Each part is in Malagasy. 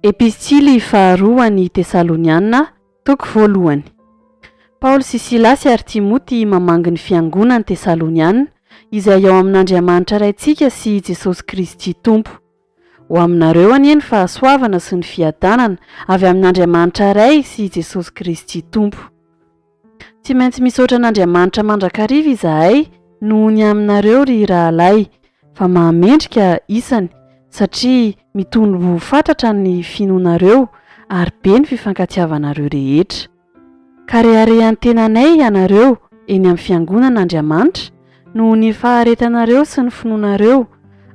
Epistily faharoa any Tesaloniana, toko voalohany. Paoly sy Silasy ary Timoty mamangy ny fiangonana Tesaloniana izay ao amin'Andriamanitra raintsika sy Jesosy Kristy Tompo. Ho aminareo anieny fahasoavana sy ny fiadanana avy amin'Andriamanitra ray sy Jesosy Kristy Tompo. Tsy maintsy misaotra an'Andriamanitra mandrakariva izahay noho ny aminareo ry rahalahy fa mahamendrika isany satria mitombo fatratra ny finoanareo ary be ny fifankatiavanareo rehetra. Ka reharehan'ny tenanay ianareo eny amin'ny fiangonan'Andriamanitra noho ny faharetanareo sy ny finoanareo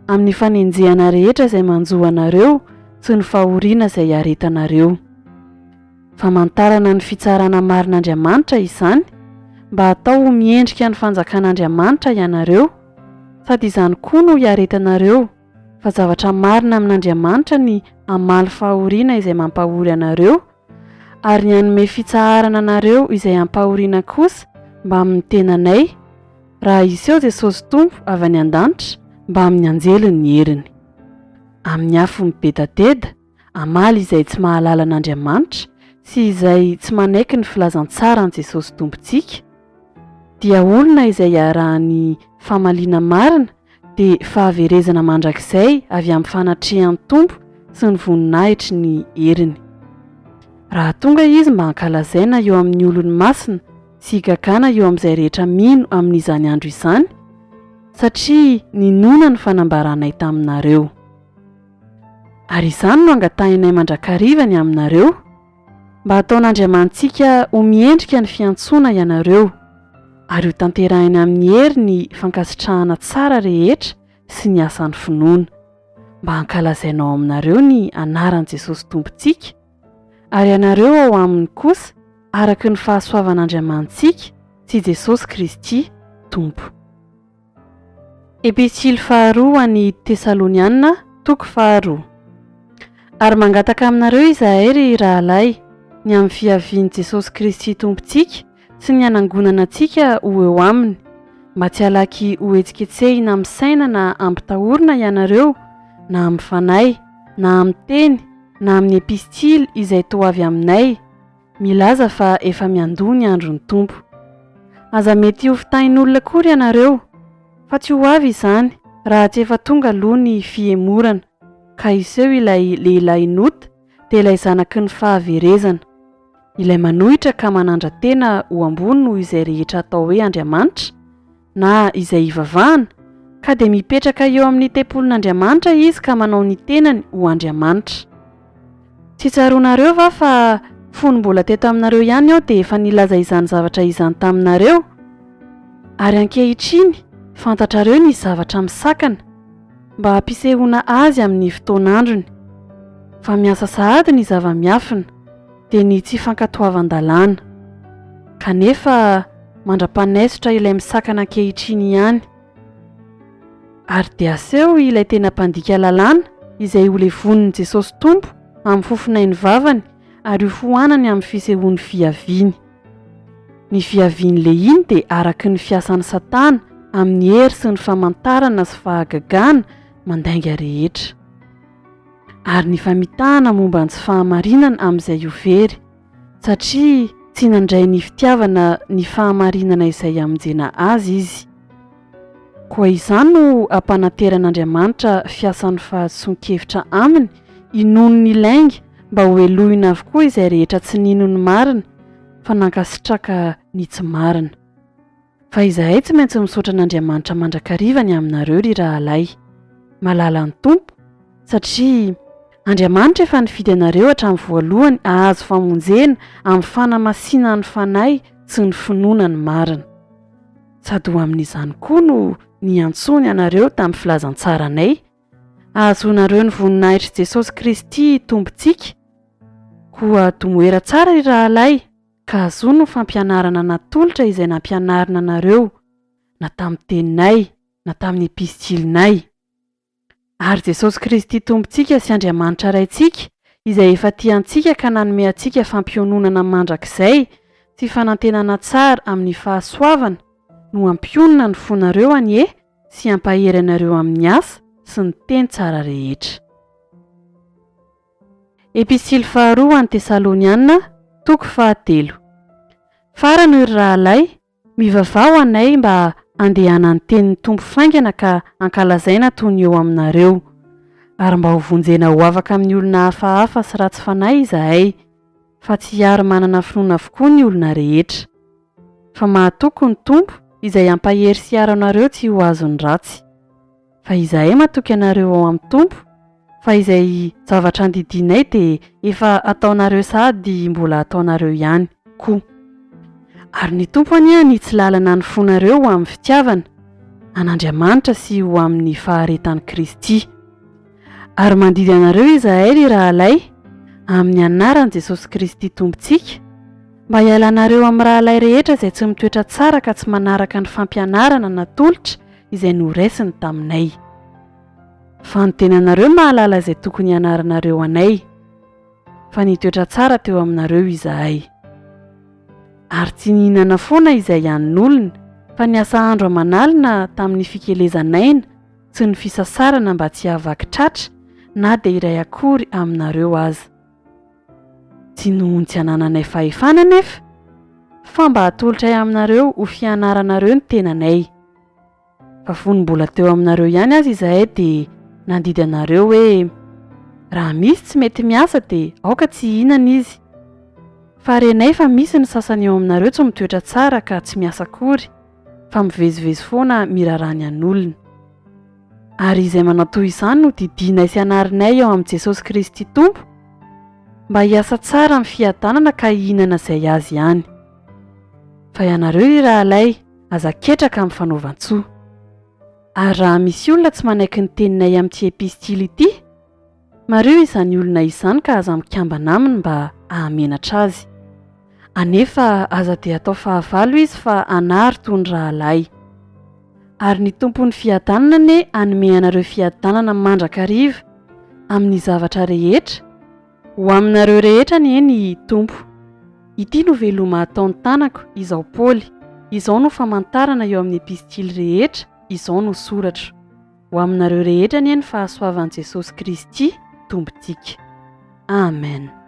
amin'ny fanenjehana rehetra izay manjoa anareo sy ny fahoriana izay aretanareo. Famantarana ny fitsarana marin'Andriamanitra izany mba hatao miendrika ny fanjakan'Andriamanitra ianareo sady izany koa no iaretanareo fa zavatra marina amin'Andriamanitra ny hamaly fahoriana izay mampahory anareo ary ny hanome fitsaharana anareo izay hampahoriana kosa mba amin'ny tenanay raha iseo Jesosy Tompo avy any an-danitra mba amin'ny anjeliny ny heriny. Amin'ny afo mibedadeda hamaly izay tsy mahalala an'Andriamanitra sy izay tsy manaiky ny filazantsara an' Jesosy Tompontsika dia olona izay arahany famaliana marina dia fahaverezana mandrakizay avy amin'ny fanatrehan'ny Tompo sy ny voninahitry ny heriny. Raha tonga izy mba hankalazaina eo amin'ny olony masina sy hikakana eo amin'izay rehetra mino amin'izany andro izany satria ninona ny fanambaranay taminareo. Ary izany no angatahinay mandrakarivany aminareo mba ataon'Andriamantsika ho miendrika ny fiantsoana ianareo ary ho tanterahina amin'ny hery ny fankasitrahana tsara rehetra sy ny asan'ny finoana mba hankalazainao aminareo ny anaran'i Jesosy Tompontsika ary ianareo ao aminy kosa araka ny fahasoavan'Andriamantsika sy Jesosy Kristy Tompo. Epistily faharoa any Tesaloniana, toko faharoa. Ary mangataka aminareo izahay ry rahalahy ny amin'ny fiavian'i Jesosy Kristy Tompontsika sy ny anangonana antsika ho eo aminy mba tsy halaky ho etsiketsehina amin'ny saina na ampitahorina ianareo na amin'ny fanahy na amin'ny teny na amin'ny epistily izay toa avy aminay milaza fa efa miandoha ny andron'ny Tompo. Aza mety ho fitahin'olona kory ianareo fa tsy ho avy izany raha tsy efa tonga aloha ny fihemorana ka iseo ilay lehilahy nota dia ilay zanaky ny fahaverezana ilay manohitra ka manandra-tena ho ambony noho izay rehetra atao hoe Andriamanitra na izay ivavahana ka dia mipetraka eo amin'ny tempolin'Andriamanitra izy ka manao ny tenany ho Andriamanitra. Tsy tsaroanareo va fa fony mbola teto aminareo ihany aho dia efa nilaza izany zavatra izany taminareo ary ankehitriny fantatrareo ny zavatra misakana mba hampisehoana azy amin'ny fotoan'androny fa miasa sahady ny zava-miafina dia ny tsy fankatoavan-dalàna kanefa mandra-panesotra ilay misakana ankehitriny ihany ary dia aseho ilay tena mpandika lalàna izay ho levonin'i Jesosy Tompo amin'ny fofonainy vavany ary ho fohanany amin'ny fisehoany fiaviany. Ny fiavian'le iny dia araky ny fiasan'ny Satana amin'ny hery sy ny famantarana sy fahagagana mandainga rehetra ary ny famitahana momba ny tsy fahamarinana amin'izay ho very satria tsy nandray ny fitiavana ny fahamarinana izay hamonjena azy izy. Koa izany no hampanateran'Andriamanitra fiasan'ny fahadson-kevitra aminy inono ny lainga mba ho elohina avokoa izay rehetra tsy nino ny marina fa nankasitraka ny tsy marina. Fa izahay tsy maintsy misaotra an'Andriamanitra mandrakarivany aminareo ry rahalahy malala ny Tompo satria Andriamanitra efa nifidy anareo hatramin'ny voalohany hahazo famonjena amin'ny fanamasinana ny fanahy sy ny finoana ny marina sady ho amin'izany koa no niantsony anareo tamin'ny filazantsaranay ahazoanareo ny voninahitry Jesosy Kristy Tompontsika koa tomoera tsara ry rahalahy ka azo no fampianarana natolotra izay nampianarina anareo na tamin'ny teninay na tamin'ny epistilinay. Ary Jesosy Kristy Tompontsika sy Andriamanitra raintsika izay efa tiantsika ka nanome antsika fampiononana mandrakizay sy fanantenana tsara amin'ny fahasoavana no hampionona ny fonareo anie sy hampahery anareo amin'ny asa sy ny teny tsara rehetra. Epistily faharoa any Tesalonianina, toko 7. Farany ry rahalahy, mivavao anay mba andehana ny tenin'ny tompo faingana ka ankalazaina toy ny eo aminareo, ary mba ho vonjena ho afaka amin'ny olona hafahafa sy ratsy fanahy izahay, fa tsy hiary manana finoana avokoa ny olona rehetra. Fa mahatoko ny tompo izay ampahery sy hiaro anareo tsy ho azony ratsy. Fa izahay matoky anareo ao amin'ny tompo, fa izay zavatra andidinay dia efa ataonareo sady mbola ataonareo ihany koa. Ary ny tompo aniany tsy lalana ny fonareo ho amin'ny fitiavana an'Andriamanitra sy ho amin'ny faharetan'i Kristy. Ary mandidy anareo izahay ry rahalahy amin'ny anaran'i Jesosy Kristy Tompontsika, mba hialanareo amin'ny rahalahy rehetra izay tsy mitoetra tsara ka tsy manaraka ny fampianarana natolotra izay noraisiny taminay. Fa ny tenanareo mahalala izay tokony hianaranareo anay, fa nitoetra tsara teo aminareo izahay. Ary tsy nihinana foana izay hanin'olona, fa niasa andro aman'alina tamin'ny fikelezanaina sy ny fisasarana mba tsy hahavaky tratra na dia iray akory aminareo aza. Tsy nohony tsy hanananay fahefana nefa, fa mba hatolotray aminareo ho fianaranareo ny tenanay. Fa fony mbola teo aminareo ihany azy izahay dia nandidy anareo hoe raha misy tsy mety miasa dia aoka tsy hihinana izy. Fa renay fa misy ny sasany eo aminareo tsy mitoetra tsara ka tsy miasa akory, fa mivezivezy foana mirarany an'olona. Ary izay manao toy izany no didinay sy anarinay eo amin'i Jesosy Kristy Tompo, mba hiasa tsara amin'ny fiadanana ka hihinana izay azy ihany. Fa ianareo ry rahalahy, aza ketraka amin'ny fanaovan-tsoa. Ary raha misy olona tsy manaiky ny teninay amin'ity epistily ity, mareo izany olona izany ka aza mikambana aminy mba ahamenatra azy. Anefa aza dia atao fahavalo izy fa anary toy ny rahalahy. Ary ny tompon'ny fiadanana ane hanome anareo fiadanana mandrakariva amin'ny zavatra rehetra, ho aminareo rehetra ny eny tompo. Ity no veloma ataon'ny tanako, izao Paoly, izao no famantarana eo amin'ny epistily rehetra, izao no soratra. Ho aminareo rehetra ny eny fahasoavan'i Jesosy Kristy Tompontsika. Amen.